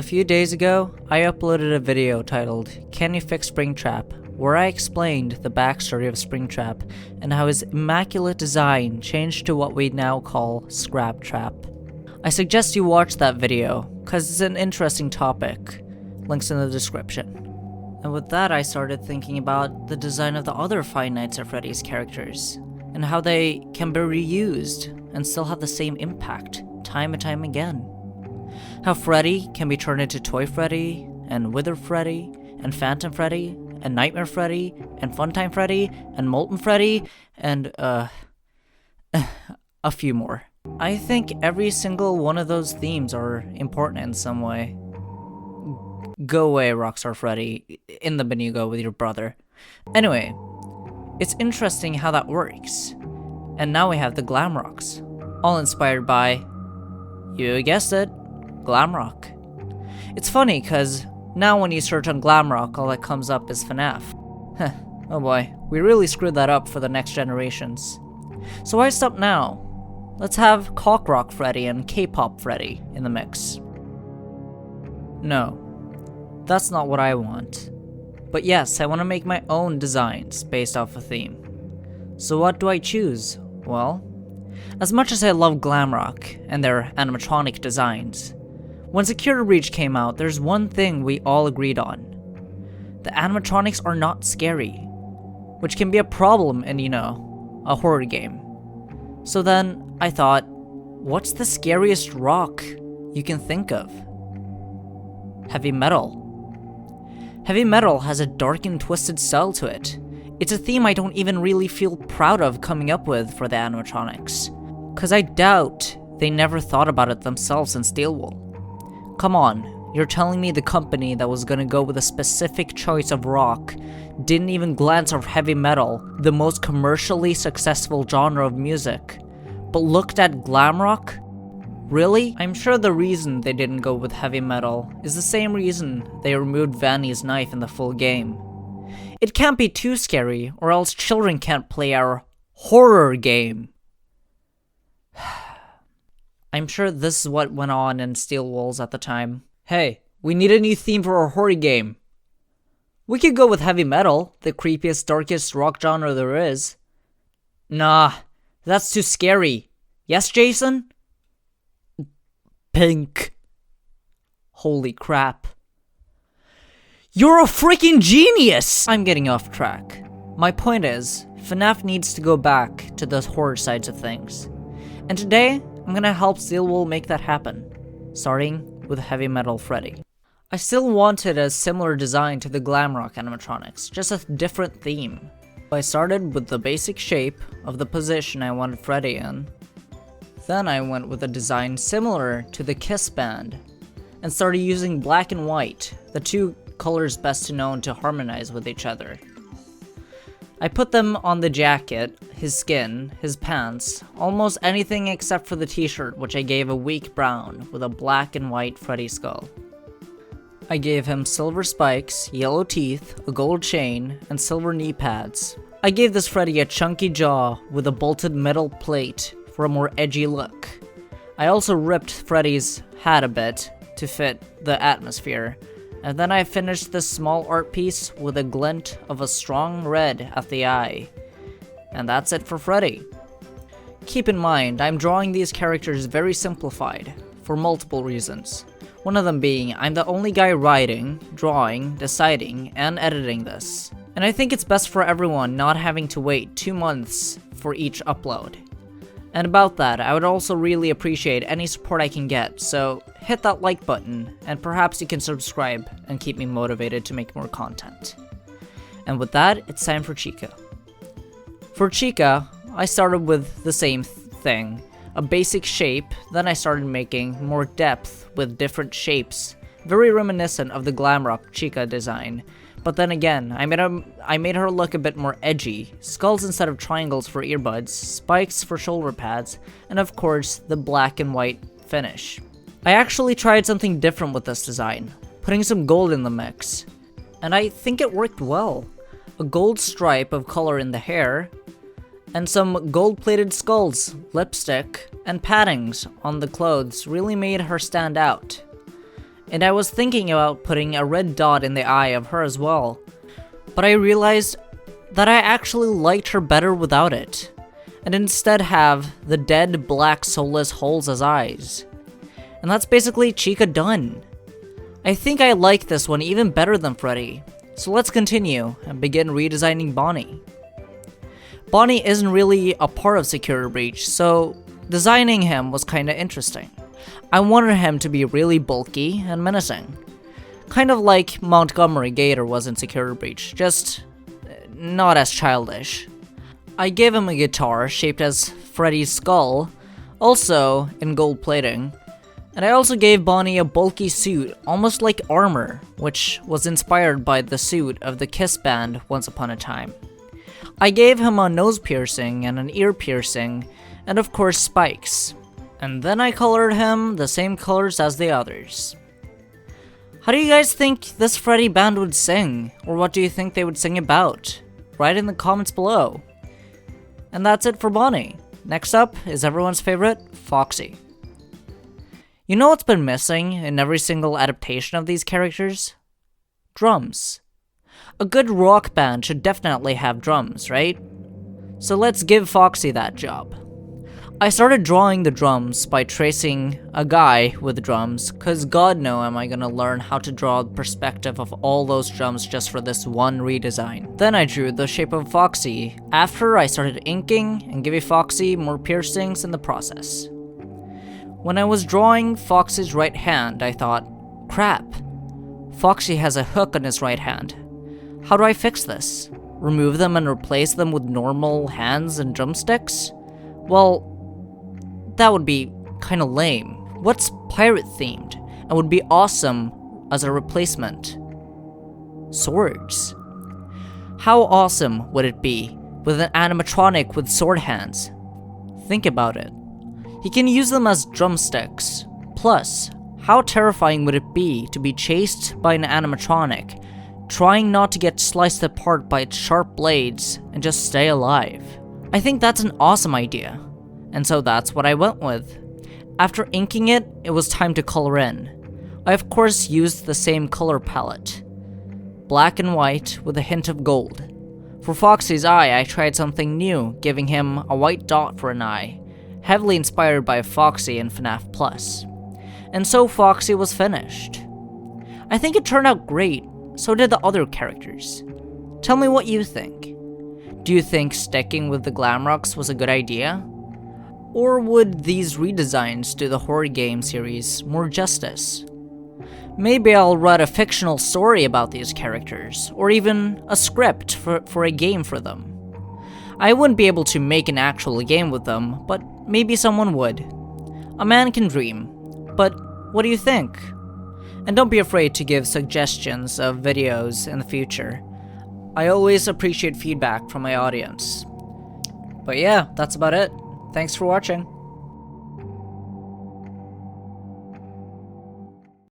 A few days ago, I uploaded a video titled, "Can You Fix Springtrap?" where I explained the backstory of Springtrap and how his immaculate design changed to what we now call Scraptrap. I suggest you watch that video, cause it's an interesting topic. Links in the description. And with that, I started thinking about the design of the other Five Nights at Freddy's characters, and how they can be reused and still have the same impact, time and time again. How Freddy can be turned into Toy Freddy, and Wither Freddy, and Phantom Freddy, and Nightmare Freddy, and Funtime Freddy, and Molten Freddy, and a few more. I think every single one of those themes are important in some way. Go away, Rockstar Freddy, in the bin you go with your brother. Anyway, it's interesting how that works. And now we have the glam rocks, all inspired by, you guessed it, glam rock. It's funny cause now when you search on glam rock, all that comes up is FNAF. Oh boy, we really screwed that up for the next generations. So why stop now? Let's have Cock Rock Freddy and K-pop Freddy in the mix. No, that's not what I want. But yes, I want to make my own designs based off a theme. So what do I choose? Well, as much as I love Glamrock and their animatronic designs, when Security Breach came out, there's one thing we all agreed on. The animatronics are not scary, which can be a problem in, a horror game. So then I thought, what's the scariest rock you can think of? Heavy metal. Heavy metal has a dark and twisted style to it. It's a theme I don't even really feel proud of coming up with for the animatronics, cause I doubt they never thought about it themselves in Steelwool. Come on, you're telling me the company that was gonna go with a specific choice of rock didn't even glance at heavy metal, the most commercially successful genre of music, but looked at glam rock? Really? I'm sure the reason they didn't go with heavy metal is the same reason they removed Vanny's knife in the full game. It can't be too scary, or else children can't play our horror game. I'm sure this is what went on in Steel Walls at the time. Hey, we need a new theme for our horror game. We could go with heavy metal, the creepiest, darkest rock genre there is. Nah, that's too scary. Yes, Jason? Pink. Holy crap. You're a freaking genius! I'm getting off track. My point is, FNAF needs to go back to the horror sides of things. And today, I'm gonna help Steelwool make that happen, starting with Heavy Metal Freddy. I still wanted a similar design to the Glamrock animatronics, just a different theme. I started with the basic shape of the position I wanted Freddy in. Then I went with a design similar to the Kiss Band, and started using black and white, the two colors best known to harmonize with each other. I put them on the jacket, his skin, his pants, almost anything except for the t-shirt, which I gave a weak brown with a black and white Freddy skull. I gave him silver spikes, yellow teeth, a gold chain, and silver knee pads. I gave this Freddy a chunky jaw with a bolted metal plate for a more edgy look. I also ripped Freddy's hat a bit to fit the atmosphere, and then I finished this small art piece with a glint of a strong red at the eye. And that's it for Freddy. Keep in mind, I'm drawing these characters very simplified, for multiple reasons. One of them being, I'm the only guy writing, drawing, deciding, and editing this. And I think it's best for everyone not having to wait 2 months for each upload. And about that, I would also really appreciate any support I can get, so hit that like button, and perhaps you can subscribe and keep me motivated to make more content. And with that, it's time for Chica. For Chica, I started with the same thing, a basic shape, then I started making more depth with different shapes, very reminiscent of the Glamrock Chica design. But then again, I made her look a bit more edgy, skulls instead of triangles for earbuds, spikes for shoulder pads, and of course, the black and white finish. I actually tried something different with this design, putting some gold in the mix, and I think it worked well. A gold stripe of color in the hair, and some gold-plated skulls, lipstick, and paddings on the clothes really made her stand out. and I was thinking about putting a red dot in the eye of her as well. But I realized that I actually liked her better without it, and instead have the dead black soulless holes as eyes. And that's basically Chica done. I think I like this one even better than Freddy, so let's continue and begin redesigning Bonnie. Bonnie isn't really a part of Security Breach, so designing him was kinda interesting. I wanted him to be really bulky and menacing. Kind of like Montgomery Gator was in Security Breach, just not as childish. I gave him a guitar shaped as Freddy's skull, also in gold plating, and I also gave Bonnie a bulky suit, almost like armor, which was inspired by the suit of the Kiss band Once Upon a Time. I gave him a nose piercing and an ear piercing, and of course spikes. And then I colored him the same colors as the others. How do you guys think this Freddy band would sing? Or what do you think they would sing about? Write in the comments below. And that's it for Bonnie. Next up is everyone's favorite, Foxy. You know what's been missing in every single adaptation of these characters? Drums. A good rock band should definitely have drums, right? So let's give Foxy that job. I started drawing the drums by tracing a guy with drums, cause god no am I gonna learn how to draw the perspective of all those drums just for this one redesign. Then I drew the shape of Foxy, after I started inking and giving Foxy more piercings in the process. When I was drawing Foxy's right hand, I thought, crap, Foxy has a hook on his right hand. How do I fix this? Remove them and replace them with normal hands and drumsticks? Well, that would be kinda lame. What's pirate themed and would be awesome as a replacement? Swords. How awesome would it be with an animatronic with sword hands? Think about it. He can use them as drumsticks. Plus, how terrifying would it be to be chased by an animatronic, trying not to get sliced apart by its sharp blades and just stay alive? I think that's an awesome idea, and so that's what I went with. After inking it, it was time to color in. I of course used the same color palette, black and white with a hint of gold. For Foxy's eye, I tried something new, giving him a white dot for an eye, heavily inspired by Foxy in FNAF Plus. And so Foxy was finished. I think it turned out great, so did the other characters. Tell me what you think. Do you think sticking with the Glamrocks was a good idea? Or would these redesigns do the horror game series more justice? Maybe I'll write a fictional story about these characters, or even a script for a game for them. I wouldn't be able to make an actual game with them, but maybe someone would. A man can dream, but what do you think? And don't be afraid to give suggestions of videos in the future. I always appreciate feedback from my audience. But yeah, that's about it. Thanks for watching.